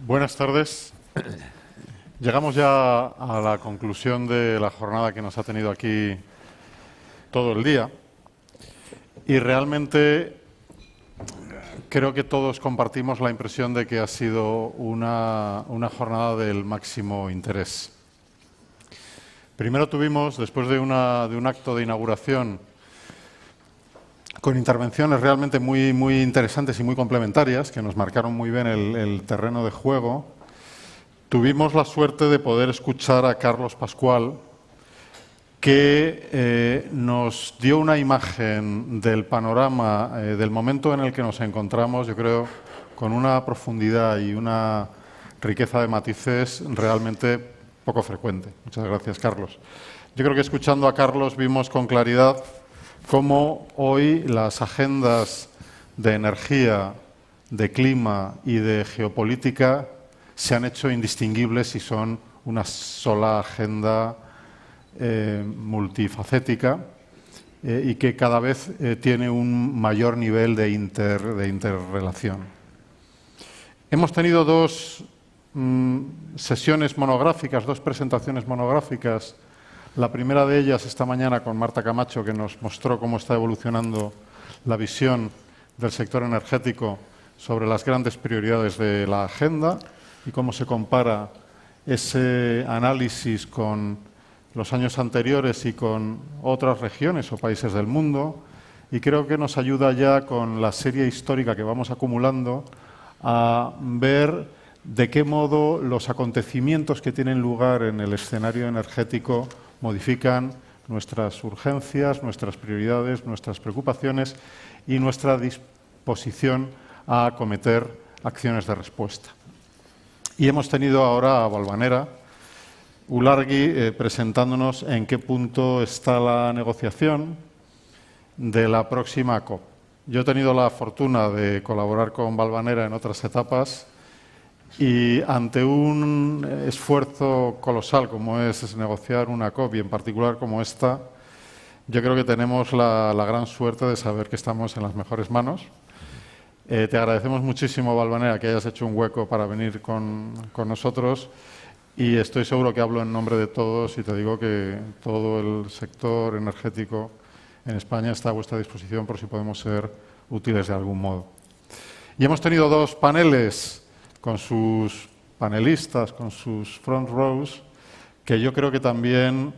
Buenas tardes. Llegamos ya a la conclusión de la jornada que nos ha tenido aquí todo el día y realmente creo que todos compartimos la impresión de que ha sido una jornada del máximo interés. Primero tuvimos, después de un acto de inauguración con intervenciones realmente muy interesantes y muy complementarias, que nos marcaron muy bien el terreno de juego, tuvimos la suerte de poder escuchar a Carlos Pascual, que nos dio una imagen del panorama, del momento en el que nos encontramos, yo creo, con una profundidad y una riqueza de matices realmente poco frecuente. Muchas gracias, Carlos. Yo creo que escuchando a Carlos vimos con claridad cómo hoy las agendas de energía, de clima y de geopolítica se han hecho indistinguibles y son una sola agenda multifacética y que cada vez tiene un mayor nivel de interrelación. Hemos tenido dos sesiones monográficas, dos presentaciones monográficas. La primera de ellas esta mañana con Marta Camacho, que nos mostró cómo está evolucionando la visión del sector energético sobre las grandes prioridades de la agenda y cómo se compara ese análisis con los años anteriores y con otras regiones o países del mundo. Y creo que nos ayuda ya con la serie histórica que vamos acumulando a ver de qué modo los acontecimientos que tienen lugar en el escenario energético modifican nuestras urgencias, nuestras prioridades, nuestras preocupaciones y nuestra disposición a acometer acciones de respuesta. Y hemos tenido ahora a Valvanera Ulargui presentándonos en qué punto está la negociación de la próxima COP. Yo he tenido la fortuna de colaborar con Valvanera en otras etapas y ante un esfuerzo colosal como es negociar una COP y en particular como esta, yo creo que tenemos la gran suerte de saber que estamos en las mejores manos. Te agradecemos muchísimo, Valvanera, que hayas hecho un hueco para venir con nosotros y estoy seguro que hablo en nombre de todos y te digo que todo el sector energético en España está a vuestra disposición por si podemos ser útiles de algún modo. Y hemos tenido dos paneles con sus panelistas, con sus front rows, que yo creo que también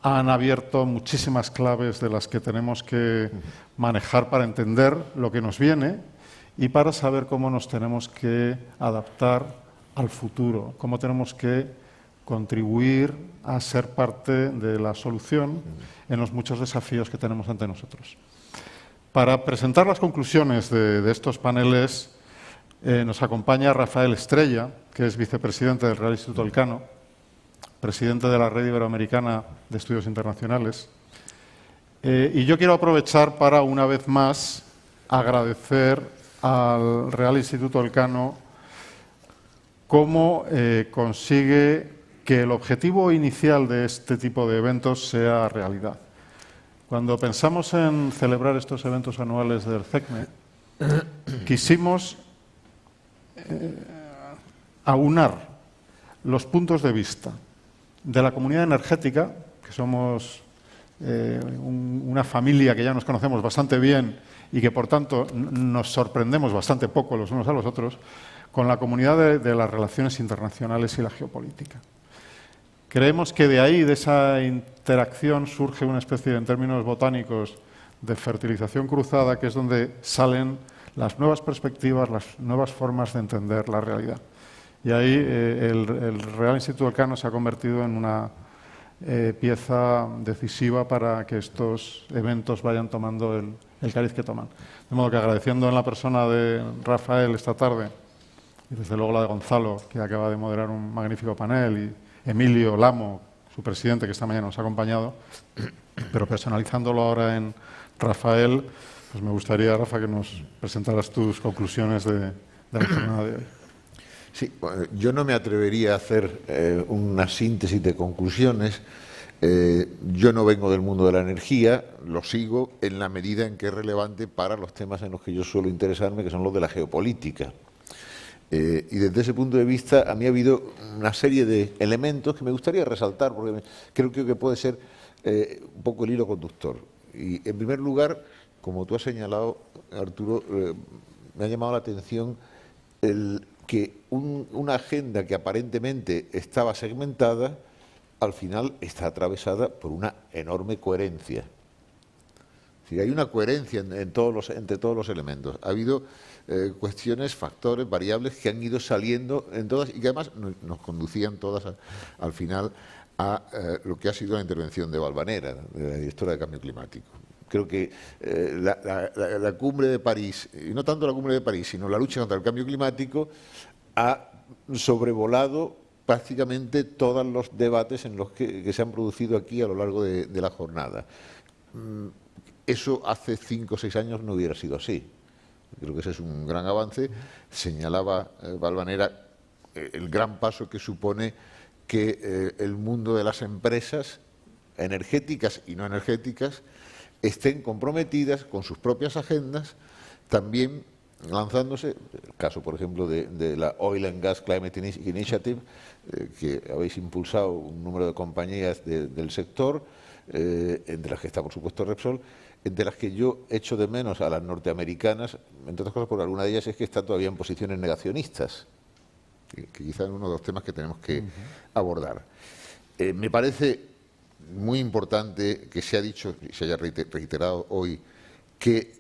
han abierto muchísimas claves de las que tenemos que manejar para entender lo que nos viene y para saber cómo nos tenemos que adaptar al futuro, cómo tenemos que contribuir a ser parte de la solución en los muchos desafíos que tenemos ante nosotros. Para presentar las conclusiones de estos paneles nos acompaña Rafael Estrella, que es vicepresidente del Real Instituto Elcano, presidente de la Red Iberoamericana de Estudios Internacionales. Y yo quiero aprovechar para, una vez más, agradecer al Real Instituto Elcano cómo consigue que el objetivo inicial de este tipo de eventos sea realidad. Cuando pensamos en celebrar estos eventos anuales del CECME, quisimos aunar los puntos de vista de la comunidad energética, que somos una familia que ya nos conocemos bastante bien y que, por tanto, nos sorprendemos bastante poco los unos a los otros, con la comunidad de las relaciones internacionales y la geopolítica. Creemos que de ahí, de esa interacción, surge una especie, en términos botánicos, de fertilización cruzada, que es donde salen las nuevas perspectivas, las nuevas formas de entender la realidad. Y ahí el Real Instituto Elcano se ha convertido en una pieza decisiva para que estos eventos vayan tomando el cariz que toman. De modo que, agradeciendo en la persona de Rafael esta tarde, y desde luego la de Gonzalo, que acaba de moderar un magnífico panel, y Emilio Lamo, su presidente, que esta mañana nos ha acompañado, pero personalizándolo ahora en Rafael, pues me gustaría, Rafa, que nos presentaras tus conclusiones de la jornada de hoy. Sí, bueno, yo no me atrevería a hacer una síntesis de conclusiones. Yo no vengo del mundo de la energía, lo sigo en la medida en que es relevante para los temas en los que yo suelo interesarme, que son los de la geopolítica. Y desde ese punto de vista, a mí ha habido una serie de elementos que me gustaría resaltar, porque creo que puede ser un poco el hilo conductor. Y, en primer lugar, como tú has señalado, Arturo, me ha llamado la atención que una agenda que aparentemente estaba segmentada, al final está atravesada por una enorme coherencia. Sí, hay una coherencia entre todos los elementos. Ha habido cuestiones, factores, variables que han ido saliendo en todas y que además nos conducían todas al final a lo que ha sido la intervención de Valvanera, de la directora de Cambio Climático. Creo que la cumbre de París, y no tanto la cumbre de París, sino la lucha contra el cambio climático, ha sobrevolado prácticamente todos los debates en los que se han producido aquí a lo largo de la jornada. Eso hace 5 o 6 años no hubiera sido así. Creo que ese es un gran avance. Señalaba Valvanera el gran paso que supone que el mundo de las empresas energéticas y no energéticas estén comprometidas con sus propias agendas, también lanzándose, el caso por ejemplo de la Oil and Gas Climate Initiative, que habéis impulsado un número de compañías del sector, entre las que está por supuesto Repsol, entre las que yo echo de menos a las norteamericanas, entre otras cosas porque alguna de ellas es que está todavía en posiciones negacionistas, que quizás es uno de los temas que tenemos que abordar. Me parece muy importante que se ha dicho y se haya reiterado hoy que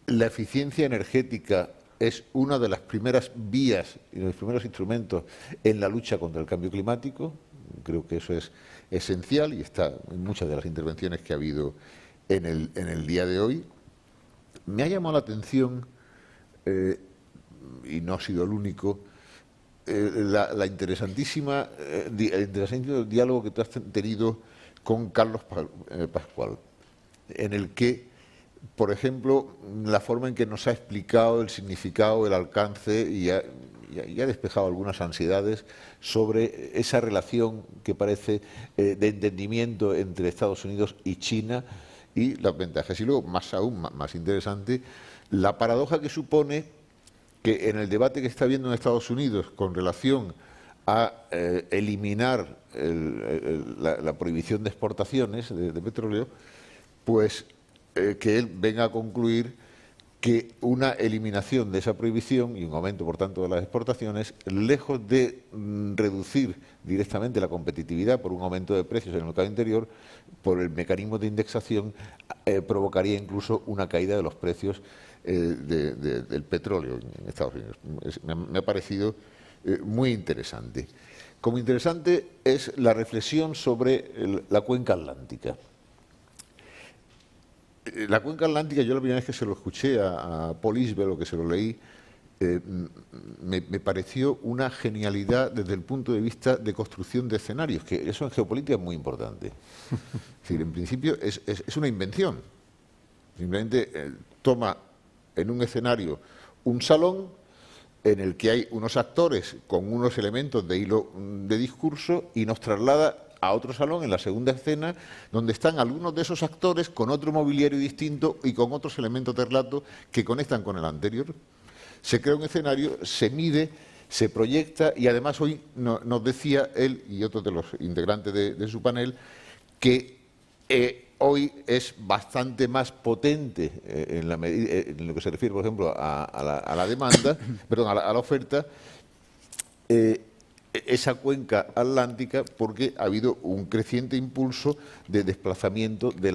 la eficiencia energética es una de las primeras vías y de los primeros instrumentos en la lucha contra el cambio climático. Creo que eso es esencial y está en muchas de las intervenciones que ha habido en el día de hoy. Me ha llamado la atención, y no ha sido el único, el interesantísimo diálogo que tú has tenido con Carlos Pascual, en el que, por ejemplo, la forma en que nos ha explicado el significado, el alcance y ha despejado algunas ansiedades sobre esa relación que parece de entendimiento entre Estados Unidos y China y las ventajas. Y luego, más interesante, la paradoja que supone que en el debate que está habiendo en Estados Unidos con relación a eliminar la prohibición de exportaciones de petróleo, pues que él venga a concluir que una eliminación de esa prohibición y un aumento, por tanto, de las exportaciones, lejos de reducir directamente la competitividad por un aumento de precios en el mercado interior, por el mecanismo de indexación, provocaría incluso una caída de los precios del petróleo en Estados Unidos. Me ha parecido muy interesante. Como interesante es la reflexión sobre la cuenca atlántica. La cuenca atlántica, yo la primera vez que se lo escuché a Paul Isbell o que se lo leí, me pareció una genialidad desde el punto de vista de construcción de escenarios, que eso en geopolítica es muy importante. Es decir, en principio es una invención. Simplemente toma en un escenario un salón en el que hay unos actores con unos elementos de hilo de discurso y nos traslada a otro salón en la segunda escena donde están algunos de esos actores con otro mobiliario distinto y con otros elementos de relato que conectan con el anterior. Se crea un escenario, se mide, se proyecta y además hoy nos decía él y otros de los integrantes de su panel que hoy es bastante más potente en lo que se refiere, por ejemplo, a la demanda, perdón, a la oferta, esa cuenca atlántica, porque ha habido un creciente impulso de desplazamiento de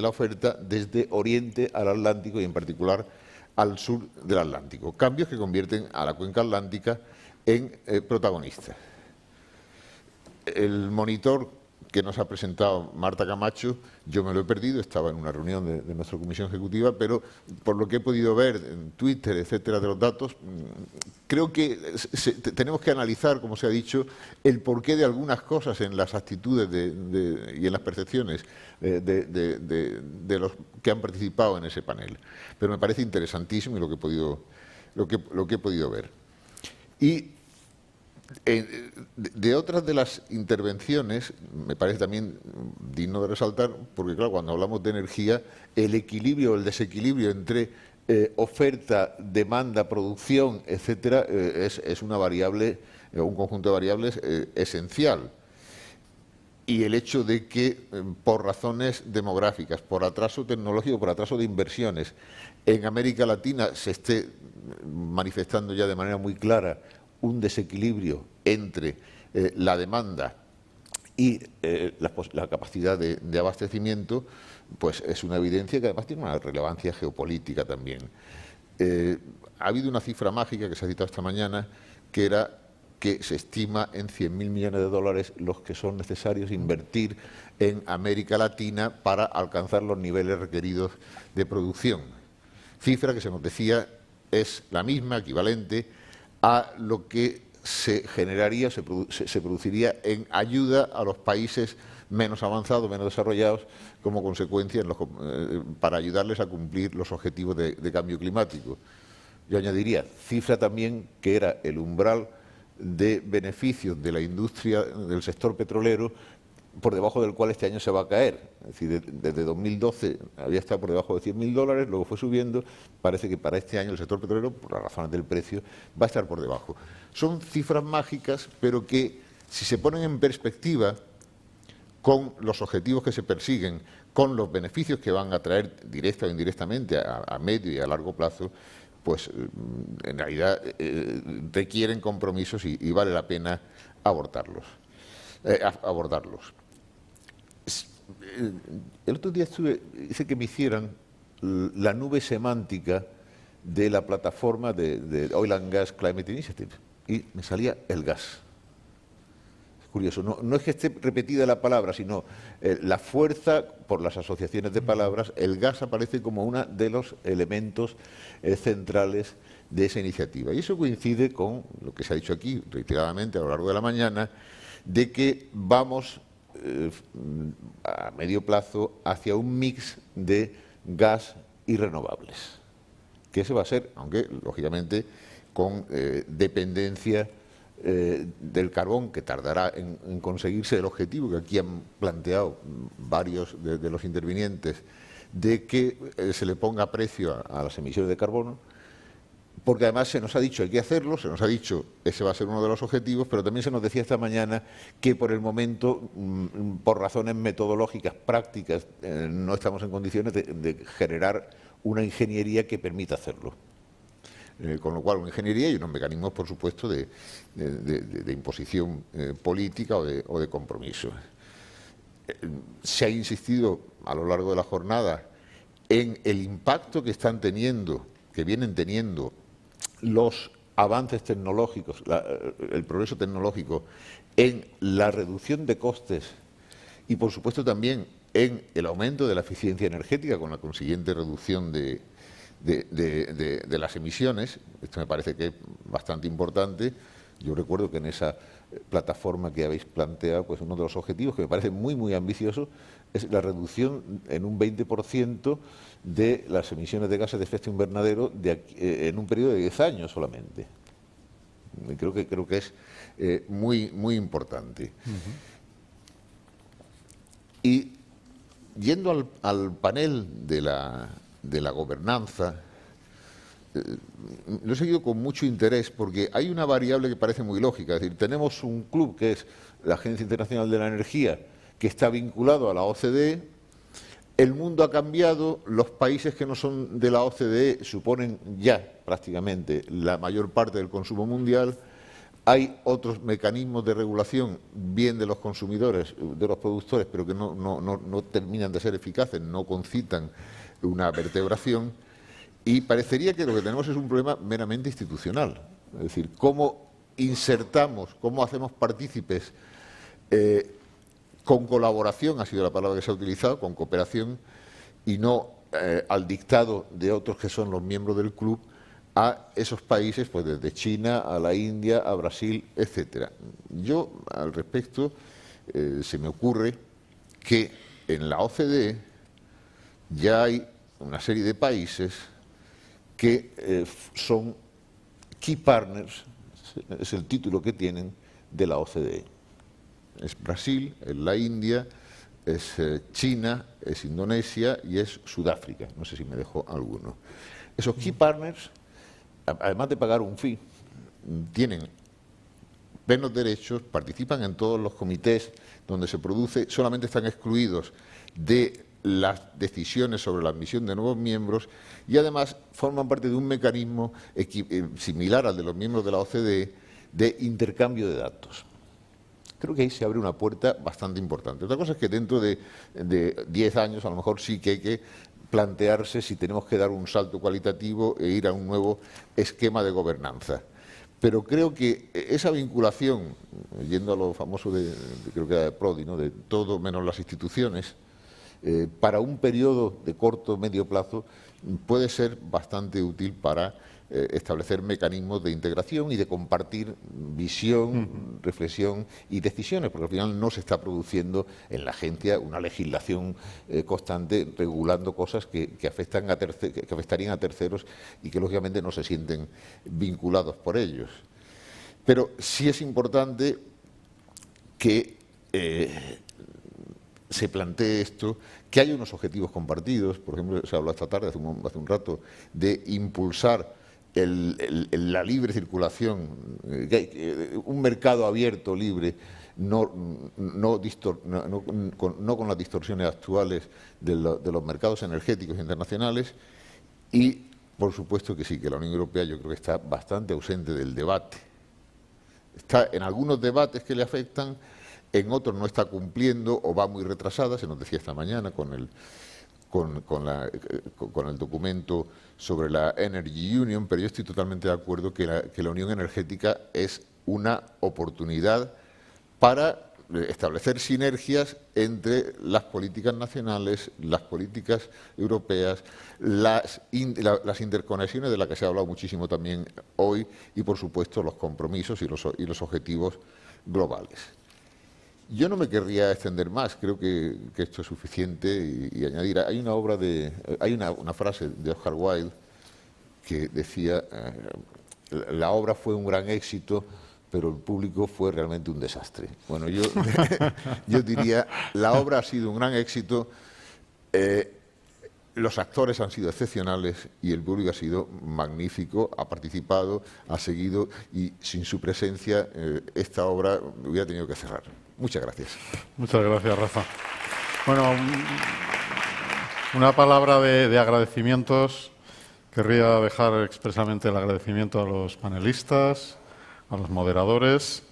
la oferta desde Oriente al Atlántico y en particular al sur del Atlántico. Cambios que convierten a la cuenca atlántica en protagonista. El monitor que nos ha presentado Marta Camacho, yo me lo he perdido, estaba en una reunión de nuestra comisión ejecutiva, pero por lo que he podido ver en Twitter, etcétera, de los datos, creo que tenemos que analizar, como se ha dicho, el porqué de algunas cosas en las actitudes y en las percepciones de los que han participado en ese panel. Pero me parece interesantísimo y lo que he podido ver. Y de otras de las intervenciones, me parece también digno de resaltar, porque claro, cuando hablamos de energía, el equilibrio o el desequilibrio entre oferta, demanda, producción, etcétera, es una variable, un conjunto de variables esencial. Y el hecho de que, por razones demográficas, por atraso tecnológico, por atraso de inversiones, en América Latina se esté manifestando ya de manera muy clara un desequilibrio entre la demanda y la capacidad de abastecimiento, pues es una evidencia que además tiene una relevancia geopolítica también. Ha habido una cifra mágica que se ha citado esta mañana, que era que se estima en 100.000 millones de dólares los que son necesarios invertir en América Latina para alcanzar los niveles requeridos de producción. Cifra que se nos decía es la misma, equivalente a lo que se generaría, se produciría en ayuda a los países menos avanzados, menos desarrollados, como consecuencia para ayudarles a cumplir los objetivos de cambio climático. Yo añadiría, cifra también que era el umbral de beneficios de la industria, del sector petrolero, por debajo del cual este año se va a caer. Es decir, desde 2012 había estado por debajo de 100.000 dólares, luego fue subiendo, parece que para este año el sector petrolero, por las razones del precio, va a estar por debajo. Son cifras mágicas, pero que, si se ponen en perspectiva con los objetivos que se persiguen, con los beneficios que van a traer directa o indirectamente a medio y a largo plazo, pues en realidad requieren compromisos y vale la pena abordarlos. El otro día hice que me hicieran la nube semántica de la plataforma de Oil and Gas Climate Initiative y me salía el gas. Curioso, no es que esté repetida la palabra, sino la fuerza por las asociaciones de palabras. El gas aparece como uno de los elementos centrales de esa iniciativa. Y eso coincide con lo que se ha dicho aquí reiteradamente a lo largo de la mañana, de que vamos a medio plazo hacia un mix de gas y renovables. Que ese va a ser, aunque lógicamente con dependencia del carbón, que tardará en conseguirse el objetivo que aquí han planteado varios de los intervinientes, de que se le ponga precio a las emisiones de carbono, porque además se nos ha dicho hay que hacerlo, se nos ha dicho ese va a ser uno de los objetivos, pero también se nos decía esta mañana que por el momento, por razones metodológicas, prácticas, no estamos en condiciones de generar una ingeniería que permita hacerlo. Con lo cual, una ingeniería y unos mecanismos, por supuesto, de imposición política o de compromiso. Se ha insistido a lo largo de la jornada en el impacto que están teniendo, que vienen teniendo los avances tecnológicos, el progreso tecnológico en la reducción de costes y, por supuesto, también en el aumento de la eficiencia energética con la consiguiente reducción de las emisiones. Esto me parece que es bastante importante. Yo recuerdo que en esa plataforma que habéis planteado, pues uno de los objetivos que me parece muy, muy ambicioso es la reducción en un 20% de las emisiones de gases de efecto invernadero en un periodo de 10 años solamente. Creo que es muy, muy importante. Y yendo al panel de la gobernanza, lo he seguido con mucho interés porque hay una variable que parece muy lógica. Es decir, tenemos un club que es la Agencia Internacional de la Energía, que está vinculado a la OCDE. El mundo ha cambiado, los países que no son de la OCDE suponen ya prácticamente la mayor parte del consumo mundial. Hay otros mecanismos de regulación, bien de los consumidores, de los productores, pero que no terminan de ser eficaces, no concitan una vertebración. Y parecería que lo que tenemos es un problema meramente institucional. Es decir, cómo insertamos, cómo hacemos partícipes con colaboración, ha sido la palabra que se ha utilizado, con cooperación, y no al dictado de otros que son los miembros del club, a esos países, pues desde China a la India, a Brasil, etcétera. Yo, al respecto, se me ocurre que en la OCDE ya hay una serie de países que son key partners, es el título que tienen, de la OCDE. Es Brasil, es la India, es China, es Indonesia y es Sudáfrica. No sé si me dejo alguno. Esos key partners, además de pagar un fee, tienen plenos derechos, participan en todos los comités donde se produce, solamente están excluidos de las decisiones sobre la admisión de nuevos miembros y además forman parte de un mecanismo similar al de los miembros de la OCDE de intercambio de datos. Creo que ahí se abre una puerta bastante importante. Otra cosa es que dentro de 10 años a lo mejor sí que hay que plantearse si tenemos que dar un salto cualitativo e ir a un nuevo esquema de gobernanza. Pero creo que esa vinculación, yendo a lo famoso creo que era de Prodi, ¿no?, de todo menos las instituciones, para un periodo de corto o medio plazo puede ser bastante útil para establecer mecanismos de integración y de compartir visión, reflexión y decisiones, porque al final no se está produciendo en la agencia una legislación constante regulando cosas que afectarían a terceros y que lógicamente no se sienten vinculados por ellos. Pero sí es importante que se plantee esto, que haya unos objetivos compartidos. Por ejemplo, se habló esta tarde, hace un rato, de impulsar la libre circulación, un mercado abierto, libre, no con las distorsiones actuales de los mercados energéticos internacionales. Y, por supuesto que sí, que la Unión Europea yo creo que está bastante ausente del debate. Está en algunos debates que le afectan, en otros no está cumpliendo o va muy retrasada, se nos decía esta mañana con el documento sobre la Energy Union, pero yo estoy totalmente de acuerdo que la Unión Energética es una oportunidad para establecer sinergias entre las políticas nacionales, las políticas europeas, las interconexiones de las que se ha hablado muchísimo también hoy y, por supuesto, los compromisos y los objetivos globales. Yo no me querría extender más, creo que esto es suficiente y añadir. Hay una frase de Oscar Wilde que decía, la obra fue un gran éxito, pero el público fue realmente un desastre. Bueno, yo diría, la obra ha sido un gran éxito, los actores han sido excepcionales y el público ha sido magnífico, ha participado, ha seguido y sin su presencia esta obra hubiera tenido que cerrar. Muchas gracias. Muchas gracias, Rafa. Bueno, una palabra de agradecimientos. Querría dejar expresamente el agradecimiento a los panelistas, a los moderadores,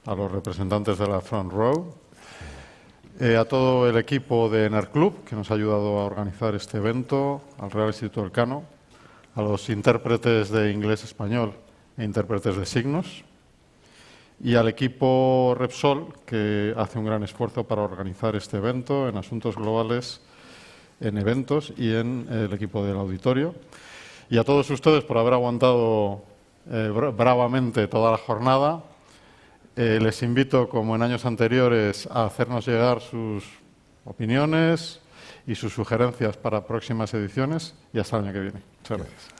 a los representantes de la Front Row, a todo el equipo de ENERClub, que nos ha ayudado a organizar este evento, al Real Instituto Elcano, a los intérpretes de inglés-español e intérpretes de signos, y al equipo Repsol, que hace un gran esfuerzo para organizar este evento en asuntos globales, en eventos y en el equipo del auditorio. Y a todos ustedes por haber aguantado bravamente toda la jornada. Les invito, como en años anteriores, a hacernos llegar sus opiniones y sus sugerencias para próximas ediciones y hasta el año que viene. Muchas gracias.